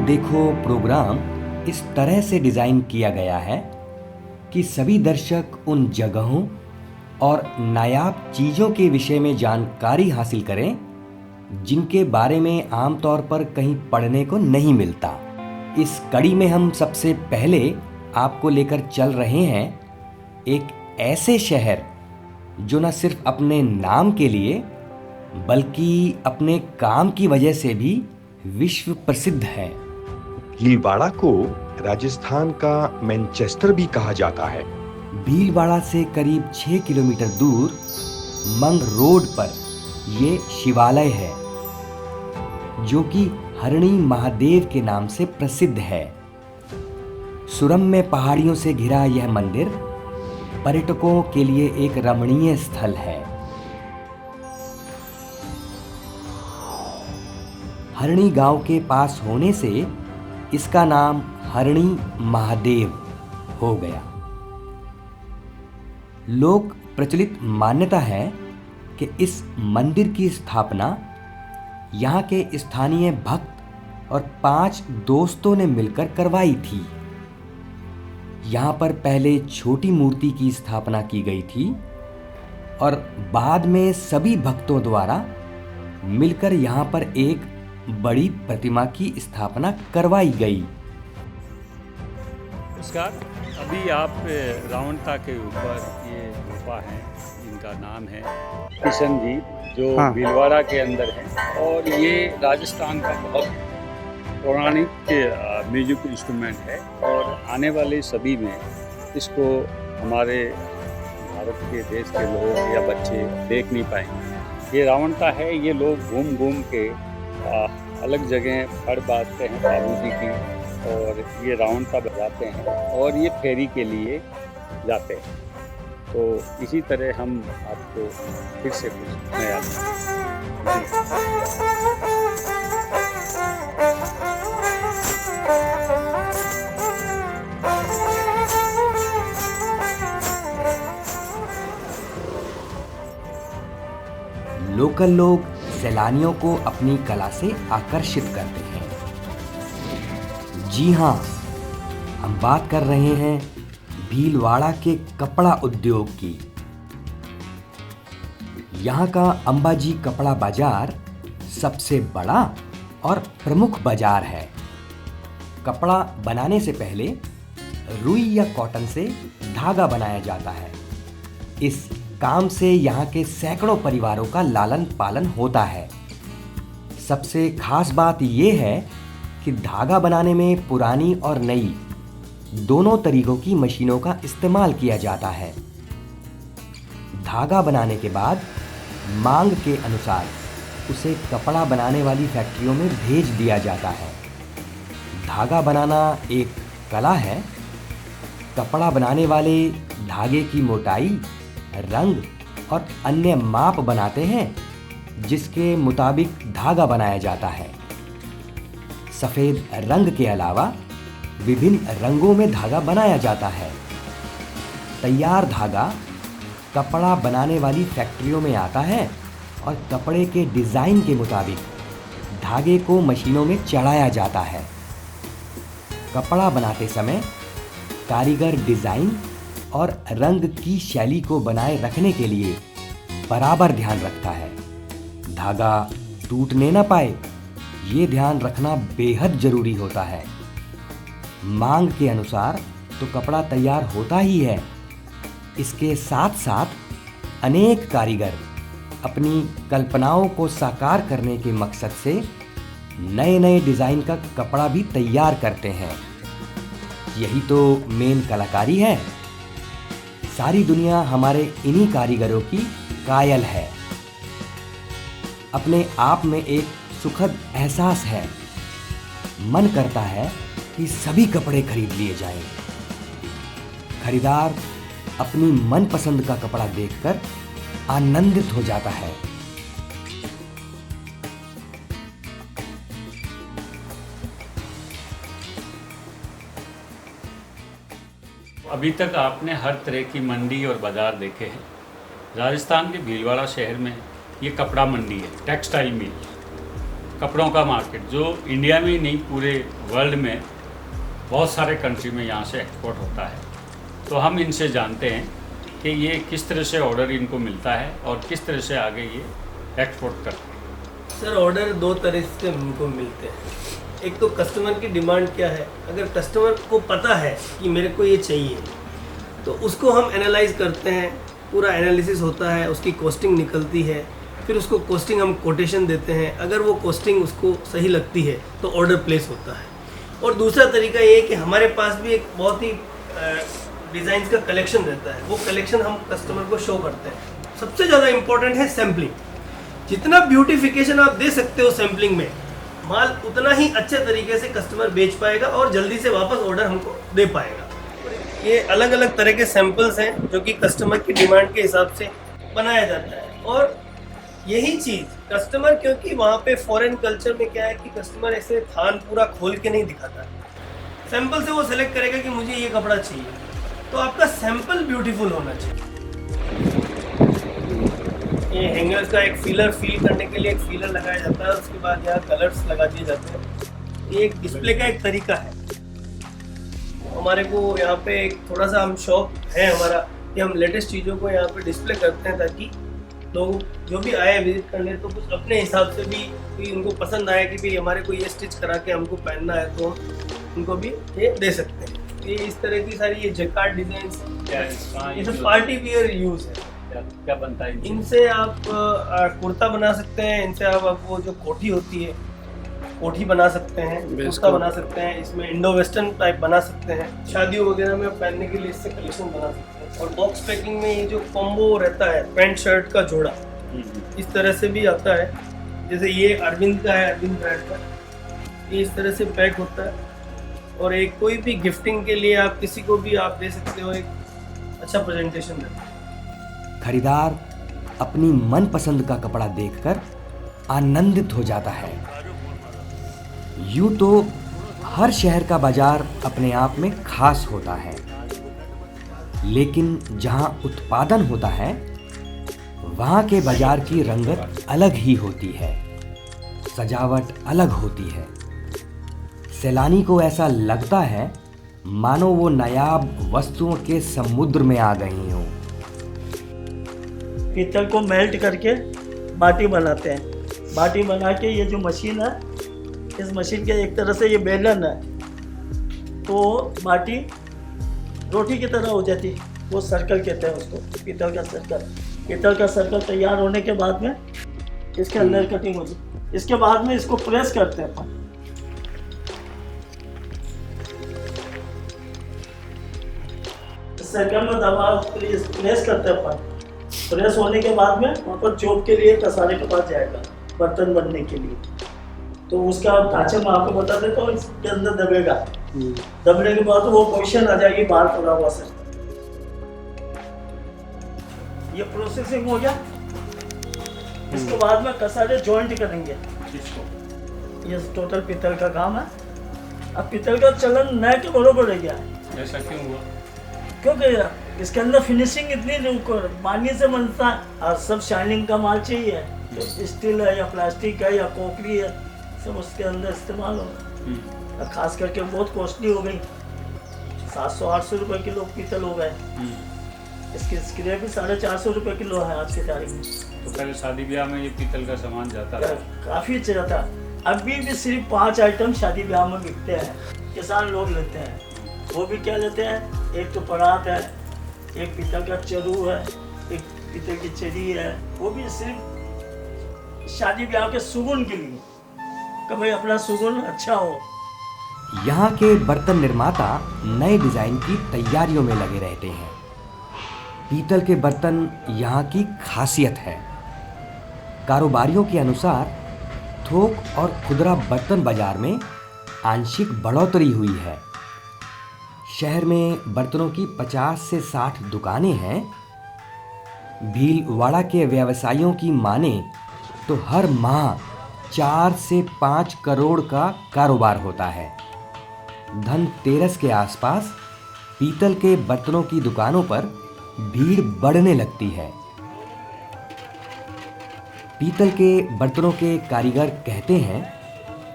देखो प्रोग्राम इस तरह से डिज़ाइन किया गया है कि सभी दर्शक उन जगहों और नायाब चीज़ों के विषय में जानकारी हासिल करें जिनके बारे में आमतौर पर कहीं पढ़ने को नहीं मिलता। इस कड़ी में हम सबसे पहले आपको लेकर चल रहे हैं एक ऐसे शहर जो न सिर्फ अपने नाम के लिए बल्कि अपने काम की वजह से भी विश्व प्रसिद्ध है। भीलवाड़ा को राजस्थान का मैनचेस्टर भी कहा जाता है। भीलवाड़ा से करीब 6 किलोमीटर दूर मंग रोड पर ये शिवालय है जो कि हरणी महादेव के नाम से प्रसिद्ध है। सुरम्य पहाड़ियों से घिरा यह मंदिर पर्यटकों के लिए एक रमणीय स्थल है। हरणी गांव के पास होने से इसका नाम हरणी महादेव हो गया। लोक प्रचलित मान्यता है कि इस मंदिर की स्थापना यहाँ के स्थानीय भक्त और 5 दोस्तों ने मिलकर करवाई थी। यहाँ पर पहले छोटी मूर्ति की स्थापना की गई थी और बाद में सभी भक्तों द्वारा मिलकर यहाँ पर एक बड़ी प्रतिमा की स्थापना करवाई गई। नमस्कार, अभी आप रावणता के ऊपर ये गुफा है, इनका नाम है किशन जी, जो भीलवाड़ा के अंदर है और ये राजस्थान का बहुत पौराणिक म्यूजिक इंस्ट्रूमेंट है और आने वाले सदी में इसको हमारे भारत के देश के लोग या बच्चे देख नहीं पाएंगे। ये रावणता है, ये लोग घूम घूम के अलग जगह फड़ बांधते हैं बाबू जी की और ये रावणता बजाते हैं और ये फेरी के लिए जाते हैं। तो इसी तरह हम आपको फिर से कुछ नया लोकल लोग सैलानियों को अपनी कला से आकर्षित करते हैं। जी हाँ, हम बात कर रहे हैं भीलवाड़ा के कपड़ा उद्योग की। यहाँ का अंबाजी कपड़ा बाजार सबसे बड़ा और प्रमुख बाजार है। कपड़ा बनाने से पहले रुई या कॉटन से धागा बनाया जाता है। इस काम से यहाँ के सैकड़ों परिवारों का लालन पालन होता है। सबसे खास बात यह है कि धागा बनाने में पुरानी और नई दोनों तरीकों की मशीनों का इस्तेमाल किया जाता है। धागा बनाने के बाद मांग के अनुसार उसे कपड़ा बनाने वाली फैक्ट्रियों में भेज दिया जाता है। धागा बनाना एक कला है। कपड़ा बनाने वाले धागे की मोटाई, रंग और अन्य माप बनाते हैं जिसके मुताबिक धागा बनाया जाता है। सफ़ेद रंग के अलावा विभिन्न रंगों में धागा बनाया जाता है। तैयार धागा कपड़ा बनाने वाली फैक्ट्रियों में आता है और कपड़े के डिज़ाइन के मुताबिक धागे को मशीनों में चढ़ाया जाता है। कपड़ा बनाते समय कारीगर डिज़ाइन और रंग की शैली को बनाए रखने के लिए बराबर ध्यान रखता है। धागा टूटने न पाए, ये ध्यान रखना बेहद जरूरी होता है। मांग के अनुसार तो कपड़ा तैयार होता ही है। इसके साथ साथ अनेक कारीगर अपनी कल्पनाओं को साकार करने के मकसद से नए नए डिज़ाइन का कपड़ा भी तैयार करते हैं। यही तो मेन कलाकारी है। सारी दुनिया हमारे इन्हीं कारीगरों की कायल है। अपने आप में एक सुखद एहसास है। मन करता है कि सभी कपड़े खरीद लिए जाएं। खरीदार अपनी मनपसंद का कपड़ा देखकर आनंदित हो जाता है। अभी तक आपने हर तरह की मंडी और बाज़ार देखे हैं। राजस्थान के भीलवाड़ा शहर में ये कपड़ा मंडी है, टेक्सटाइल मिल। कपड़ों का मार्केट जो इंडिया में ही नहीं पूरे वर्ल्ड में बहुत सारे कंट्री में यहाँ से एक्सपोर्ट होता है। तो हम इनसे जानते हैं कि ये किस तरह से ऑर्डर इनको मिलता है और किस तरह से आगे ये एक्सपोर्ट करते हैं। सर ऑर्डर दो तरह से हमको मिलते हैं। एक तो कस्टमर की डिमांड क्या है, अगर कस्टमर को पता है कि मेरे को ये चाहिए तो उसको हम एनालाइज करते हैं, पूरा एनालिसिस होता है, उसकी कॉस्टिंग निकलती है, फिर उसको कॉस्टिंग हम कोटेशन देते हैं। अगर वो कॉस्टिंग उसको सही लगती है तो ऑर्डर प्लेस होता है। और दूसरा तरीका ये है कि हमारे पास भी एक बहुत ही डिज़ाइंस का कलेक्शन रहता है, वो कलेक्शन हम कस्टमर को शो करते हैं। सबसे ज़्यादा इम्पोर्टेंट है सैम्पलिंग। जितना ब्यूटिफिकेशन आप दे सकते हो सैम्पलिंग में, माल उतना ही अच्छे तरीके से कस्टमर बेच पाएगा और जल्दी से वापस ऑर्डर हमको दे पाएगा। ये अलग अलग तरह के सैंपल्स हैं जो कि कस्टमर की डिमांड के हिसाब से बनाया जाता है। और यही चीज़ कस्टमर, क्योंकि वहाँ पे फॉरेन कल्चर में क्या है कि कस्टमर ऐसे थान पूरा खोल के नहीं दिखाता है, सैंपल से वो सेलेक्ट करेगा कि मुझे ये कपड़ा चाहिए, तो आपका सैंपल ब्यूटीफुल होना चाहिए। ये हैंगर्स का एक फीलर फील करने के लिए एक फीलर लगाया जाता है, उसके बाद यहाँ कलर्स लगा दिए जाते हैं। ये एक डिस्प्ले का एक तरीका है। हमारे को यहाँ पे एक थोड़ा सा हम शौक है हमारा कि हम लेटेस्ट चीज़ों को यहाँ पे डिस्प्ले करते हैं ताकि लोग जो भी आए विजिट करने तो कुछ अपने हिसाब से भी उनको पसंद आए कि भाई हमारे को ये स्टिच करा के हमको पहनना है तो उनको भी ये दे सकते हैं। ये इस तरह की सारी ये जैकार्ड डिजाइन, ये सब पार्टी वियर यूज़ है। क्या बनता है इनसे आप कुर्ता बना सकते हैं, इनसे आप वो जो कोठी होती है कोठी बना सकते हैं, कुर्ता बना सकते हैं, इसमें इंडो वेस्टर्न टाइप बना सकते हैं, शादियों वगैरह में पहनने के लिए इससे कलेक्शन बना सकते हैं। और बॉक्स पैकिंग में ये जो कॉम्बो रहता है पैंट शर्ट का जोड़ा, इस तरह से भी आता है। जैसे ये अरविंद का है, अरविंद ब्रांड का, ये इस तरह से पैक होता है। और एक कोई भी गिफ्टिंग के लिए आप किसी को भी आप दे सकते हो, एक अच्छा प्रेजेंटेशन रहता है। खरीदार अपनी मनपसंद का कपड़ा देखकर आनंदित हो जाता है। यूं तो हर शहर का बाजार अपने आप में खास होता है, लेकिन जहां उत्पादन होता है वहां के बाजार की रंगत अलग ही होती है, सजावट अलग होती है। सैलानी को ऐसा लगता है मानो वो नायाब वस्तुओं के समुद्र में आ गई हों। पीतल को मेल्ट करके बाटी बनाते हैं। बाटी बना के ये जो मशीन है, इस मशीन के एक तरह से ये बेलन है, तो बाटी रोटी की तरह हो जाती है। वो सर्कल कहते हैं उसको, पीतल का सर्कल। पीतल का सर्कल तैयार होने के बाद में इसके अंदर कटिंग होती है। इसके बाद में इसको प्रेस करते हैं अपन। सर्कल में दबा प्रेस करते हैं अपन। प्रेस होने के बाद में वहाँ पर चोप के लिए कसारे के पास जाएगा बर्तन बनने के लिए। तो उसका ढांचा मैं आपको बता देता हूँ, इसके अंदर दबेगा। दबने के बाद वो पोजीशन आ जाएगी बाहर पड़ा हुआ सर। ये प्रोसेसिंग हो गया। इसके बाद में कसारे जॉइंट करेंगे इसको। ये टोटल पीतल का काम है। अब पीतल का चलन नए के बरोबर रह गया है। ऐसा क्यों हुआ? क्योंकि इसके अंदर फिनिशिंग इतनी पानी से बनता है और सब शाइनिंग का माल चाहिए, तो स्टील है या प्लास्टिक है या कोकरी है, सब उसके अंदर इस्तेमाल होगा। और खास करके बहुत कॉस्टली हो गई, 700-800 रुपये किलो पीतल हो गए। इसकी स्क्रैप भी 450 रुपये किलो है आज की तारीख में। तो पहले शादी ब्याह में ये पीतल का सामान जाता था? काफ़ी जाता। अभी भी सिर्फ 5 आइटम शादी ब्याह में बिकते हैं, किसान लोग लेते हैं। वो भी क्या लेते हैं, एक तो परात है, एक पीतल का चरू है, एक पीतल की चरी है। वो भी सिर्फ शादी ब्याह के सुगुन के लिए, कि भाई अपना सुगुन अच्छा हो। यहाँ के बर्तन निर्माता नए डिजाइन की तैयारियों में लगे रहते हैं। पीतल के बर्तन यहाँ की खासियत है। कारोबारियों के अनुसार थोक और खुदरा बर्तन बाजार में आंशिक बढ़ोतरी हुई है। शहर में बर्तनों की 50 से 60 दुकानें हैं। भीलवाड़ा के व्यवसायियों की माने तो हर माह 4 से 5 करोड़ का कारोबार होता है। धनतेरस के आसपास पीतल के बर्तनों की दुकानों पर भीड़ बढ़ने लगती है। पीतल के बर्तनों के कारीगर कहते हैं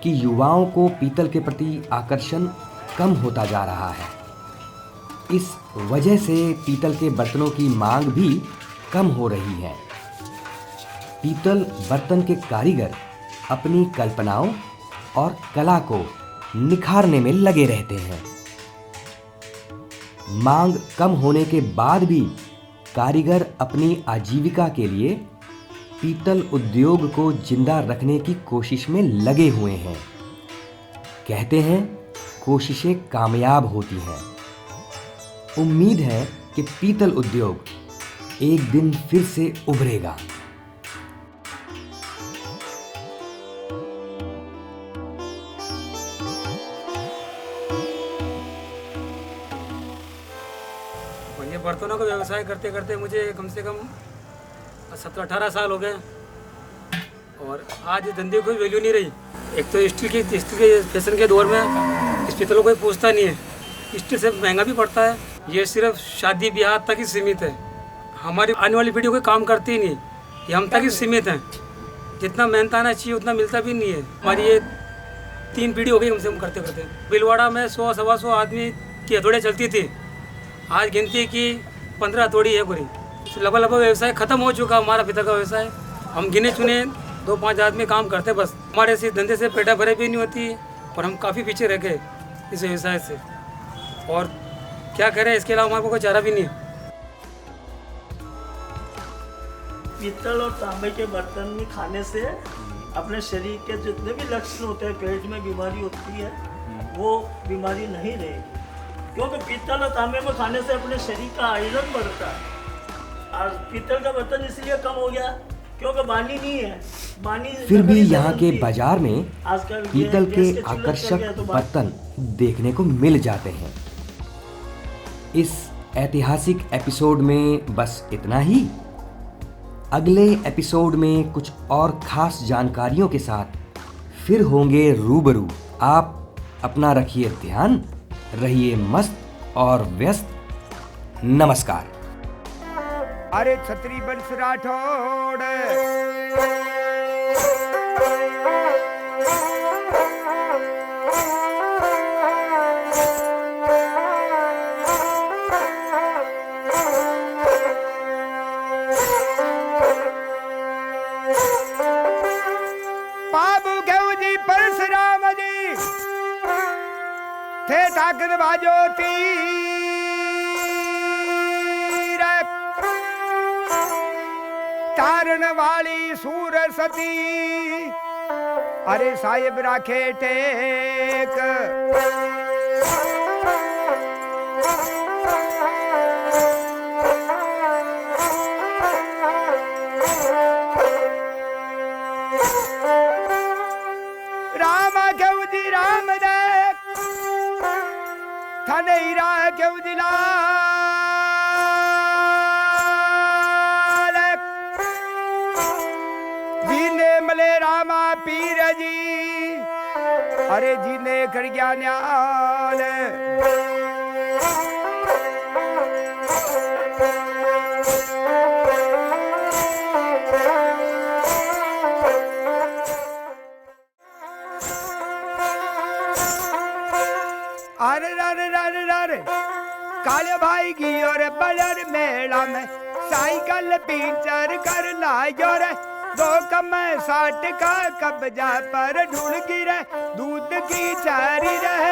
कि युवाओं को पीतल के प्रति आकर्षण कम होता जा रहा है। इस वजह से पीतल के बर्तनों की मांग भी कम हो रही है। पीतल बर्तन के कारीगर अपनी कल्पनाओं और कला को निखारने में लगे रहते हैं। मांग कम होने के बाद भी कारीगर अपनी आजीविका के लिए पीतल उद्योग को जिंदा रखने की कोशिश में लगे हुए हैं। कहते हैं कोशिशें कामयाब होती हैं। उम्मीद है कि पीतल उद्योग एक दिन फिर से उभरेगा। और ये बर्तनों का व्यवसाय करते करते मुझे कम से कम 17-18 साल हो गए और आज इस धंधे कोई वैल्यू नहीं रही। एक तो स्टील के फैशन के दौर में इस पीतल को कोई पूछता नहीं है। स्टील से महंगा भी पड़ता है। ये सिर्फ शादी ब्याह तक ही सीमित है। हमारी आने वाली पीढ़ी कोई काम करती ही नहीं, ये हम तक ही सीमित हैं। जितना मेहनत आना चाहिए उतना मिलता भी नहीं है। हमारी ये 3 पीढ़ी हो गई हमसे हम करते करते। बिलवाड़ा में 100-125 आदमी की हथौड़ियाँ चलती थी, आज गिनती की 15 हथौड़ी है पूरी। लगभग व्यवसाय खत्म हो चुका हमारा पीतल का व्यवसाय। हम गिने चुने 2-5 आदमी काम करते बस। हमारे इस धंधे से पेटा भरे भी नहीं होती और हम काफ़ी पीछे रह गए इस व्यवसाय से। और क्या करें, इसके अलावा हमारे को कोई चारा भी नहीं है। पीतल और तांबे के बर्तन में खाने से अपने शरीर के जितने भी लक्षण होते हैं, पेट में बीमारी होती है, वो बीमारी नहीं रहेगी। क्योंकि पीतल और तांबे में खाने से अपने शरीर का आयरन बढ़ता है। और पीतल का बर्तन इसलिए कम हो गया क्योंकि बानी नहीं है। बानी फिर भी यहाँ के बाजार में आजकल पीतल के गैस चूल्हे चल आकर्षक गया तो बर्तन देखने को मिल जाते हैं। इस ऐतिहासिक एपिसोड में बस इतना ही। अगले एपिसोड में कुछ और खास जानकारियों के साथ फिर होंगे रूबरू। आप अपना रखिए ध्यान, रहिए मस्त और व्यस्त। नमस्कार। अरे छत्री बंश राठौड़ बाबू घेऊ जी परशुराम जी थे ताकत बाजो तीर तारण वाली सूर सती। अरे साहिब राखे टेक राम घेऊ जी राम दे थने हीरा घेऊ जी ला पीर जी। अरे जी ने कर गया न्याल अरे अरे काले भाई की और बड़र मेला में साइकिल पिंचर कर लायो रे। 2 कम 60 का कब्जा पर ढूंढ गिरे दूध की चारी रह